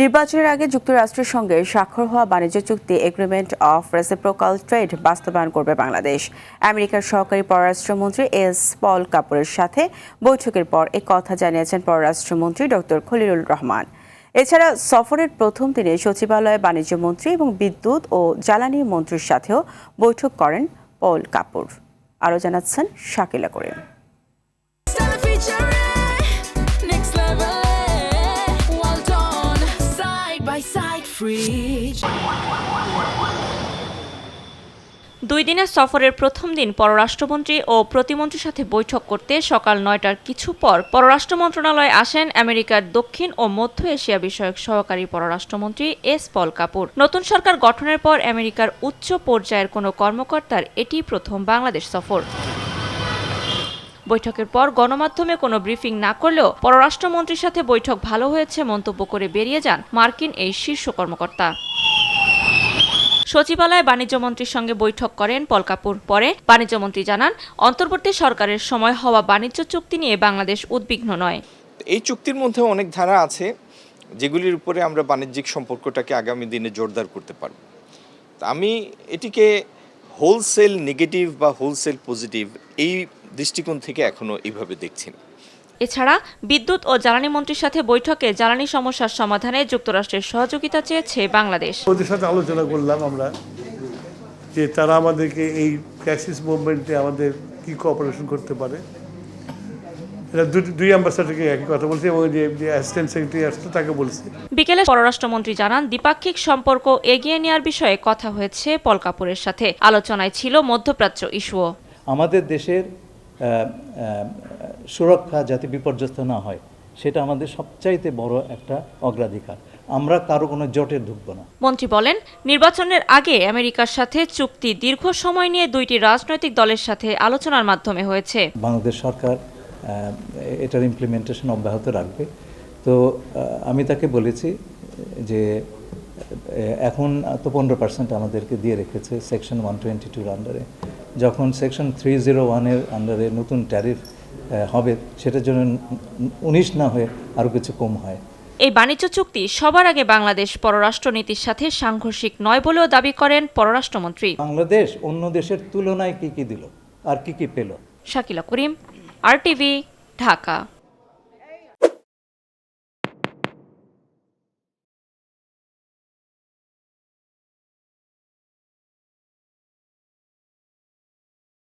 নির্বাচনের আগে যুক্তরাষ্ট্রের সঙ্গে স্বাক্ষর হওয়া বাণিজ্য চুক্তি এগ্রিমেন্ট অফ রেসিপ্রোকাল ট্রেড বাস্তবায়ন করবে বাংলাদেশ। আমেরিকার সহকারী পররাষ্ট্রমন্ত্রী এস পল কাপুরের সাথে বৈঠকের পর এ কথা জানিয়েছেন পররাষ্ট্রমন্ত্রী ডক্টর খলিলুর রহমান। এছাড়া সফরের প্রথম দিনে সচিবালয়ে বাণিজ্য মন্ত্রী এবং বিদ্যুৎ ও জ্বালানি মন্ত্রীর সাথেও বৈঠক করেন পল কাপুর। আরও জানাচ্ছেন শাকিলা করিম। দুই দিনের সফরের প্রথম দিন পররাষ্ট্রমন্ত্রী ও প্রতিমন্ত্রীর সাথে বৈঠক করতে সকাল ৯টার কিছু পর পররাষ্ট্র মন্ত্রণালয়ে আসেন আমেরিকার দক্ষিণ ও মধ্য এশিয়া বিষয়ক সহকারী পররাষ্ট্রমন্ত্রী এস পল কাপুর। নতুন সরকার গঠনের পর আমেরিকার উচ্চ পর্যায়ের কোনো কর্মকর্তার এটি প্রথম বাংলাদেশ সফর। বৈঠকের পর গণমাধ্যমে কোনো ব্রিফিং না করলেও পররাষ্ট্রমন্ত্রীর সাথে বৈঠক ভালো হয়েছে মন্তব্য করে বেরিয়ে যান মার্কিন এই শীর্ষ কর্মকর্তা। সচিবালয়ে বাণিজ্য মন্ত্রীর সঙ্গে বৈঠক করেন পল কাপুর। পরে বাণিজ্যমন্ত্রী জানান, অন্তর্বর্তী সরকারের সময় হওয়া বাণিজ্য চুক্তি নিয়ে বাংলাদেশ উদ্বিগ্ন নয়। এই চুক্তির মধ্যে অনেক ধারা আছে যেগুলির উপরে আমরা বাণিজ্যিক সম্পর্কটাকে আগামী দিনে জোরদার করতে পারব। আমি এটিকে হোলসেল নেগেটিভ বা হোলসেল পজিটিভ এই দৃষ্টিকোণ থেকে এখনো এইভাবে দেখছি না। এছাড়া বিদ্যুৎ ও জ্বালানি মন্ত্রীর সাথে বৈঠকে জ্বালানি সমস্যার সমাধানে যুক্তরাষ্ট্রের সহযোগিতা চেয়েছে বাংলাদেশ। ওদের সাথে আলোচনা করলাম আমরা যে তারা আমাদেরকে এই ক্রাইসিস মুভমেন্টে আমাদের কি কোঅপারেশন করতে পারে। এটা দুই অ্যাম্বাসাডারকে একই কথা বলছে এবং যে অ্যাসিস্ট্যান্ট সেক্রেটারি আসছে তাকে বলছে। বিকেলে পররাষ্ট্রমন্ত্রী জানান, দ্বিপাক্ষিক সম্পর্ক এগিয়ে নেওয়ার বিষয়ে কথা হয়েছে পল কাপুরের সাথে। আলোচনায় ছিল মধ্যপ্রাচ্য ইস্যুও। আমাদের দেশের সুরক্ষা যাতে বিপর্যস্ত না হয় সেটা আমাদের সবচাইতে বড় একটা অগ্রাধিকার। আমরা কারো কোনো জোটে ঢুকবো না। মন্ত্রী বলেন, নির্বাচনের আগে আমেরিকার সাথে চুক্তি দীর্ঘ সময় নিয়ে দুইটি রাজনৈতিক দলের সাথে আলোচনার মাধ্যমে হয়েছে। বাংলাদেশ সরকার এটার ইমপ্লিমেন্টেশন অব্যাহত রাখবে। তো আমি তাকে বলেছি যে এখন তো 15% আমাদেরকে দিয়ে রেখেছে সেকশন 122 আন্ডারে। যখন সেকশন 301-এর আন্ডারে নতুন ট্যারিফ হবে সেটার জন্য 19 না হয়ে আরও কিছু কম হয়। এই বাণিজ্য চুক্তি সবার আগে বাংলাদেশ পররাষ্ট্রনীতির সাথে সাংঘর্ষিক নয় বলেও দাবি করেন পররাষ্ট্রমন্ত্রী। বাংলাদেশ অন্য দেশের তুলনায় কি কি দিল আর কি কি পেল। শাকিলা করিম, RTV, ঢাকা।